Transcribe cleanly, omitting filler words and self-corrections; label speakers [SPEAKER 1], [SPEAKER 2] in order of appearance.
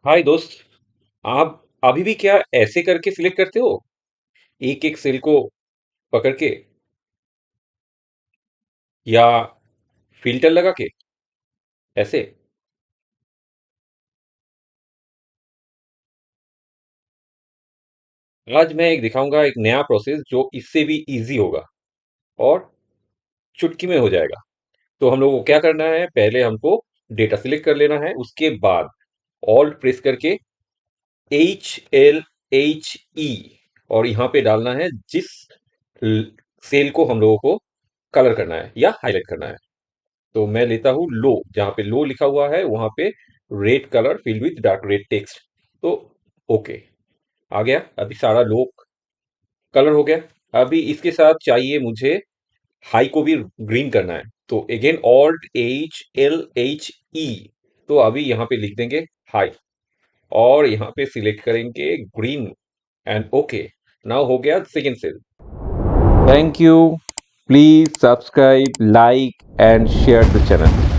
[SPEAKER 1] हाय दोस्त। आप अभी भी क्या ऐसे करके सिलेक्ट करते हो, एक एक सेल को पकड़ के, या फिल्टर लगा के ऐसे? आज मैं एक दिखाऊंगा, एक नया प्रोसेस जो इससे भी इजी होगा और चुटकी में हो जाएगा। तो हम लोग को क्या करना है, पहले हमको डेटा सिलेक्ट कर लेना है, उसके बाद ऑल्ट प्रेस करके HLHE और यहाँ पे डालना है जिस सेल को हम लोगों को कलर करना है या हाईलाइट करना है। तो मैं लेता हूँ लो, जहाँ पे लो लिखा हुआ है वहां पे red colour filled with dark red text. तो ओके, आ गया। अभी सारा लो कलर हो गया। अभी इसके साथ चाहिए मुझे हाई को भी ग्रीन करना है, तो again Alt H L H E। तो अभी यहाँ पे लिख देंगे हाई और यहाँ पे सिलेक्ट करेंगे ग्रीन एंड ओके। नाउ हो गया second cell. Thank you. Please subscribe, like and share the channel.